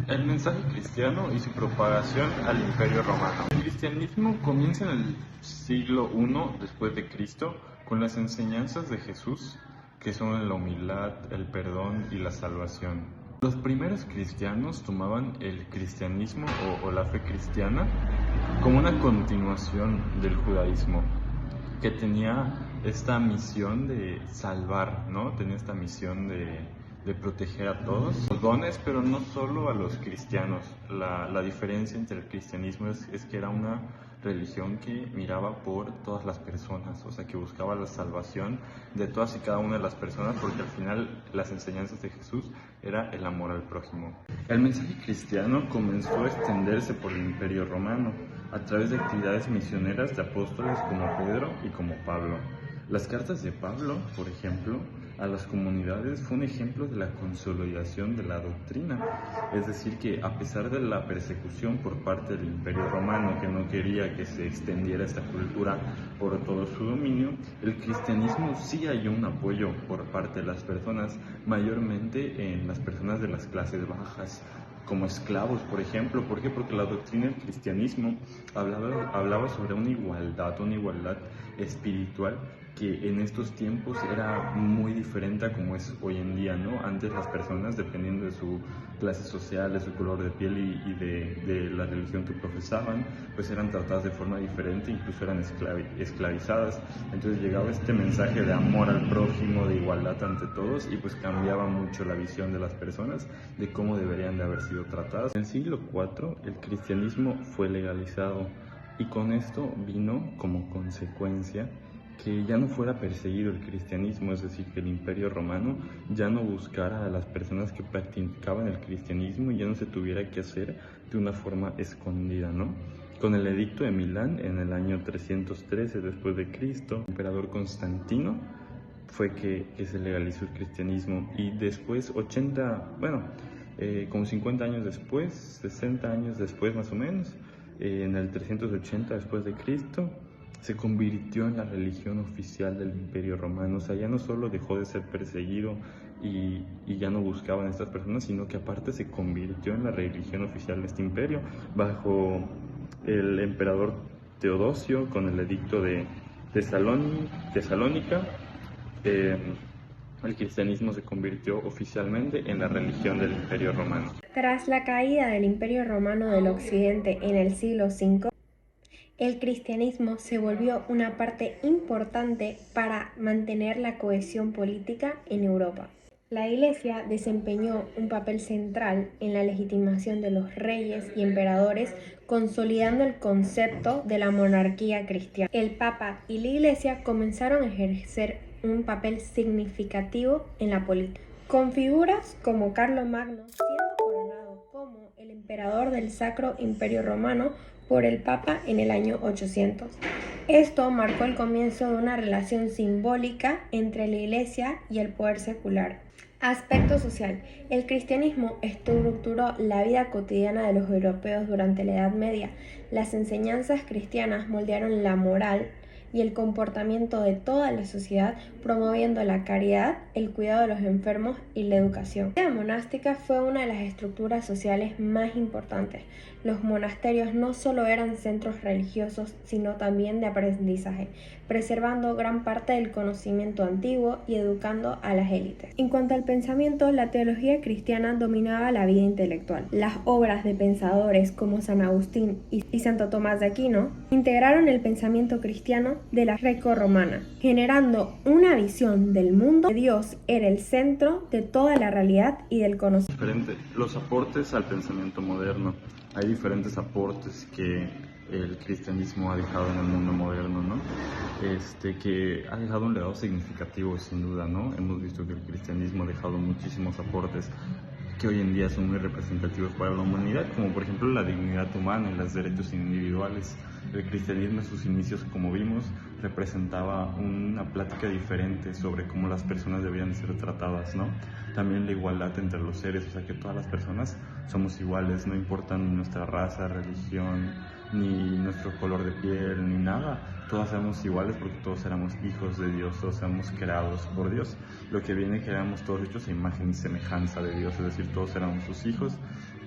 El mensaje cristiano y su propagación al Imperio Romano. El cristianismo comienza en el siglo I después de Cristo con las enseñanzas de Jesús, que son la humildad, el perdón y la salvación. Los primeros cristianos tomaban el cristianismo o la fe cristiana como una continuación del judaísmo, que tenía esta misión de salvar, ¿no? Tenía esta misión de proteger a todos los dones, pero no solo a los cristianos. La diferencia entre el cristianismo es que era una religión que miraba por todas las personas, o sea, que buscaba la salvación de todas y cada una de las personas, porque al final las enseñanzas de Jesús era el amor al prójimo. El mensaje cristiano comenzó a extenderse por el Imperio Romano a través de actividades misioneras de apóstoles como Pedro y como Pablo. Las cartas de Pablo, por ejemplo, a las comunidades fue un ejemplo de la consolidación de la doctrina. Es decir, que a pesar de la persecución por parte del Imperio Romano, que no quería que se extendiera esta cultura por todo su dominio, el cristianismo sí halló un apoyo por parte de las personas, mayormente en las personas de las clases bajas, como esclavos, por ejemplo. ¿Por qué? Porque la doctrina del cristianismo hablaba sobre una igualdad espiritual, que en estos tiempos era muy diferente a como es hoy en día, ¿no? Antes las personas, dependiendo de su clase social, de su color de piel y de la religión que profesaban, pues eran tratadas de forma diferente, incluso eran esclavizadas. Entonces llegaba este mensaje de amor al prójimo, de igualdad ante todos, y pues cambiaba mucho la visión de las personas de cómo deberían de haber sido tratadas. En el siglo IV el cristianismo fue legalizado, y con esto vino como consecuencia que ya no fuera perseguido el cristianismo, es decir, que el Imperio Romano ya no buscara a las personas que practicaban el cristianismo y ya no se tuviera que hacer de una forma escondida, ¿no? Con el edicto de Milán en el año 313 después de Cristo, el emperador Constantino fue que se legalizó el cristianismo, y después como 50 años después, 60 años después más o menos, en el 380 después de Cristo, se convirtió en la religión oficial del Imperio Romano. O sea, ya no solo dejó de ser perseguido y ya no buscaban a estas personas, sino que aparte se convirtió en la religión oficial de este imperio, bajo el emperador Teodosio, con el edicto de Tesalónica. El cristianismo se convirtió oficialmente en la religión del Imperio Romano. Tras la caída del Imperio Romano del Occidente en el siglo V, el cristianismo se volvió una parte importante para mantener la cohesión política en Europa. La Iglesia desempeñó un papel central en la legitimación de los reyes y emperadores, consolidando el concepto de la monarquía cristiana. El Papa y la Iglesia comenzaron a ejercer un papel significativo en la política, con figuras como Carlomagno siendo coronado como el emperador del Sacro Imperio Romano por el Papa en el año 800. Esto marcó el comienzo de una relación simbólica entre la Iglesia y el poder secular. Aspecto social. El cristianismo estructuró la vida cotidiana de los europeos durante la Edad Media. Las enseñanzas cristianas moldearon la moral y el comportamiento de toda la sociedad, promoviendo la caridad, el cuidado de los enfermos y la educación. La vida monástica fue una de las estructuras sociales más importantes. Los monasterios no solo eran centros religiosos, sino también de aprendizaje, preservando gran parte del conocimiento antiguo y educando a las élites. En cuanto al pensamiento, la teología cristiana dominaba la vida intelectual. Las obras de pensadores como San Agustín y Santo Tomás de Aquino integraron el pensamiento cristiano de la grecorromana, generando una visión del mundo de Dios era el centro de toda la realidad y del conocimiento. Los aportes al pensamiento moderno. Hay diferentes aportes que el cristianismo ha dejado en el mundo moderno, ¿no? Que ha dejado un legado significativo, sin duda, ¿no? Hemos visto que el cristianismo ha dejado muchísimos aportes que hoy en día son muy representativos para la humanidad, como por ejemplo la dignidad humana y los derechos individuales. El cristianismo en sus inicios, como vimos, representaba una plática diferente sobre cómo las personas debían ser tratadas, ¿no? También la igualdad entre los seres, o sea que todas las personas somos iguales, no importa ni nuestra raza, religión, ni nuestro color de piel, ni nada. Todos somos iguales porque todos éramos hijos de Dios, todos éramos creados por Dios. Lo que viene que éramos todos hechos a imagen y semejanza de Dios, es decir, todos éramos sus hijos.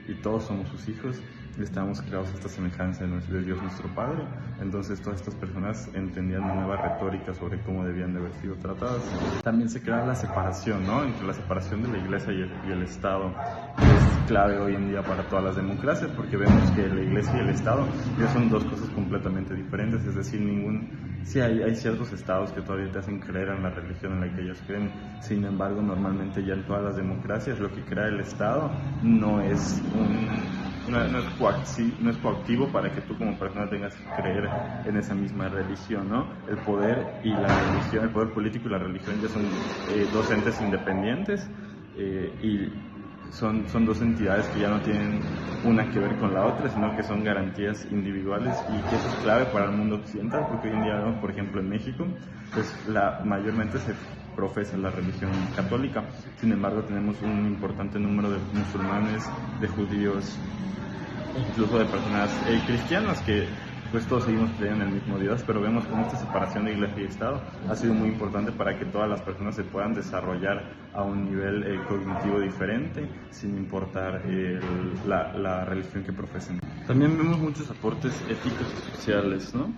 y todos somos sus hijos, estamos creados a esta semejanza de Dios nuestro Padre. Entonces todas estas personas entendían una nueva retórica sobre cómo debían de haber sido tratadas. También se crea la separación, ¿no?, entre la separación de la Iglesia y el Estado, que es clave hoy en día para todas las democracias, porque vemos que la Iglesia y el Estado ya son dos cosas completamente diferentes. Es decir, sí hay ciertos estados que todavía te hacen creer en la religión en la que ellos creen. Sin embargo, normalmente ya en todas las democracias lo que crea el Estado no es coactivo para que tú como persona tengas que creer en esa misma religión, ¿no? El poder y la religión, el poder político y la religión ya son dos entes independientes y son dos entidades que ya no tienen una que ver con la otra, sino que son garantías individuales, y que eso es clave para el mundo occidental, porque hoy en día vemos, por ejemplo, en México, pues mayormente se profesa la religión católica. Sin embargo, tenemos un importante número de musulmanes, de judíos, incluso de personas cristianas, que pues todos seguimos creyendo en el mismo Dios, pero vemos como esta separación de Iglesia y Estado ha sido muy importante para que todas las personas se puedan desarrollar a un nivel cognitivo diferente, sin importar la religión que profesen. También vemos muchos aportes éticos y sociales, ¿no?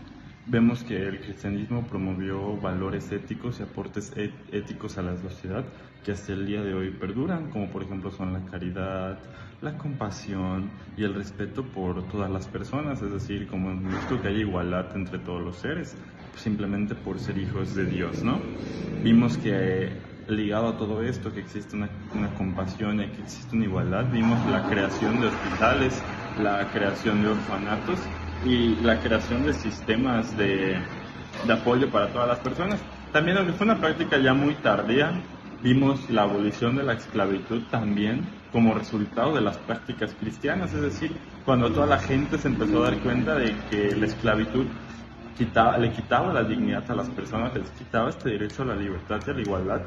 Vemos que el cristianismo promovió valores éticos y aportes éticos a la sociedad que hasta el día de hoy perduran, como por ejemplo son la caridad, la compasión y el respeto por todas las personas, es decir, como hemos visto que hay igualdad entre todos los seres, simplemente por ser hijos de Dios, ¿no? Vimos que ligado a todo esto, que existe una compasión y que existe una igualdad, vimos la creación de hospitales, la creación de orfanatos y la creación de sistemas de apoyo para todas las personas. También, aunque fue una práctica ya muy tardía, vimos la abolición de la esclavitud también como resultado de las prácticas cristianas, es decir, cuando toda la gente se empezó a dar cuenta de que la esclavitud le quitaba la dignidad a las personas, les quitaba este derecho a la libertad y a la igualdad,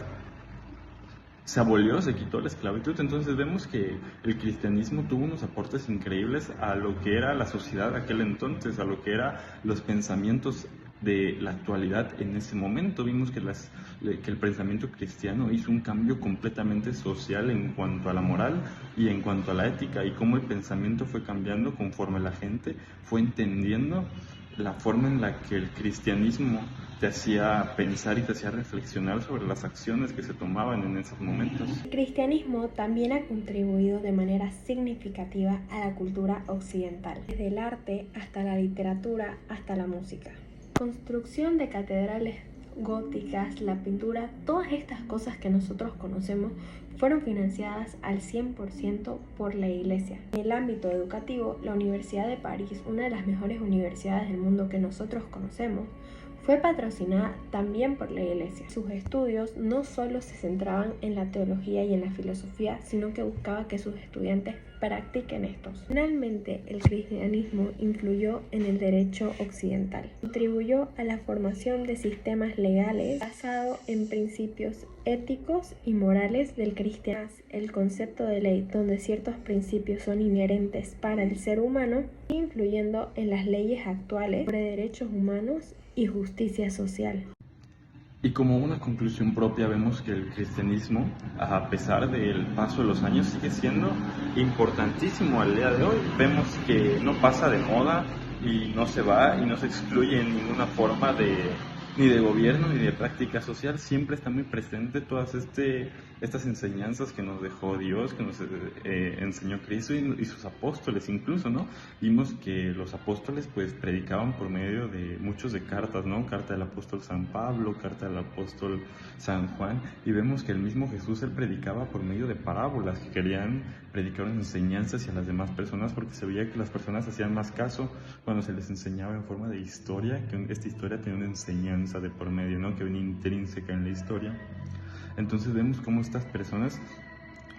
se abolió, se quitó la esclavitud. Entonces vemos que el cristianismo tuvo unos aportes increíbles a lo que era la sociedad de aquel entonces, a lo que eran los pensamientos de la actualidad en ese momento. Vimos que el pensamiento cristiano hizo un cambio completamente social en cuanto a la moral y en cuanto a la ética, y cómo el pensamiento fue cambiando conforme la gente fue entendiendo la forma en la que el cristianismo te hacía pensar y te hacía reflexionar sobre las acciones que se tomaban en esos momentos. El cristianismo también ha contribuido de manera significativa a la cultura occidental, desde el arte hasta la literatura, hasta la música. Construcción de catedrales góticas, la pintura, todas estas cosas que nosotros conocemos fueron financiadas al 100% por la Iglesia. En el ámbito educativo, la Universidad de París, una de las mejores universidades del mundo que nosotros conocemos, fue patrocinada también por la Iglesia. Sus estudios no solo se centraban en la teología y en la filosofía, sino que buscaba que sus estudiantes practiquen estos. Finalmente, el cristianismo influyó en el derecho occidental. Contribuyó a la formación de sistemas legales basados en principios éticos y morales del cristianismo. El concepto de ley, donde ciertos principios son inherentes para el ser humano, influyendo en las leyes actuales sobre derechos humanos y justicia social. Y como una conclusión propia, vemos que el cristianismo, a pesar del paso de los años, sigue siendo importantísimo al día de hoy. Vemos que no pasa de moda y no se va y no se excluye en ninguna forma ni de gobierno ni de práctica social. Siempre está muy presente todas estas enseñanzas que nos dejó Dios, que nos enseñó Cristo y sus apóstoles incluso, ¿no? Vimos que los apóstoles pues predicaban por medio de muchos de cartas, ¿no? Carta del apóstol San Pablo, carta del apóstol San Juan, y vemos que el mismo Jesús, él predicaba por medio de parábolas, que querían predicar enseñanzas hacia las demás personas, porque se veía que las personas hacían más caso cuando se les enseñaba en forma de historia, que esta historia tenía una enseñanza de por medio, ¿no? Que venía intrínseca en la historia. Entonces vemos cómo estas personas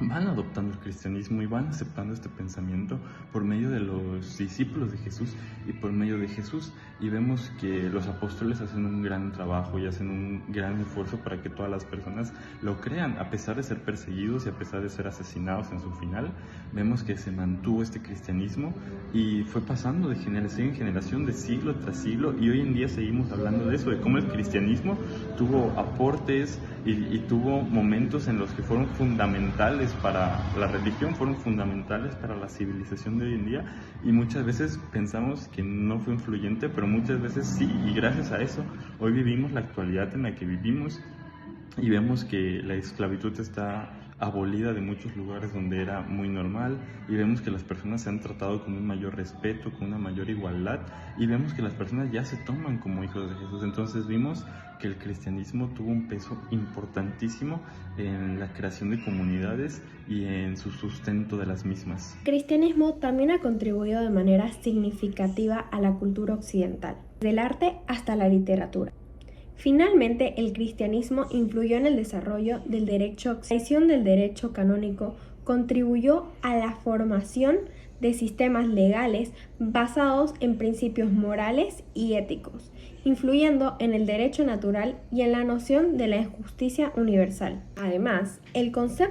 van adoptando el cristianismo y van aceptando este pensamiento por medio de los discípulos de Jesús y por medio de Jesús, y vemos que los apóstoles hacen un gran trabajo y hacen un gran esfuerzo para que todas las personas lo crean, a pesar de ser perseguidos y a pesar de ser asesinados en su final. Vemos que se mantuvo este cristianismo y fue pasando de generación en generación, de siglo tras siglo, y hoy en día seguimos hablando de eso, de cómo el cristianismo tuvo aportes y tuvo momentos en los que fueron fundamentales para la religión, fueron fundamentales para la civilización de hoy en día, y muchas veces pensamos que no fue influyente, pero muchas veces sí, y gracias a eso hoy vivimos la actualidad en la que vivimos y vemos que la esclavitud está abolida de muchos lugares donde era muy normal, y vemos que las personas se han tratado con un mayor respeto, con una mayor igualdad, y vemos que las personas ya se toman como hijos de Jesús. Entonces vimos que el cristianismo tuvo un peso importantísimo en la creación de comunidades y en su sustento de las mismas. El cristianismo también ha contribuido de manera significativa a la cultura occidental, del arte hasta la literatura. Finalmente, el cristianismo influyó en el desarrollo del derecho. La tradición del derecho canónico contribuyó a la formación de sistemas legales basados en principios morales y éticos, influyendo en el derecho natural y en la noción de la justicia universal. Además, el concepto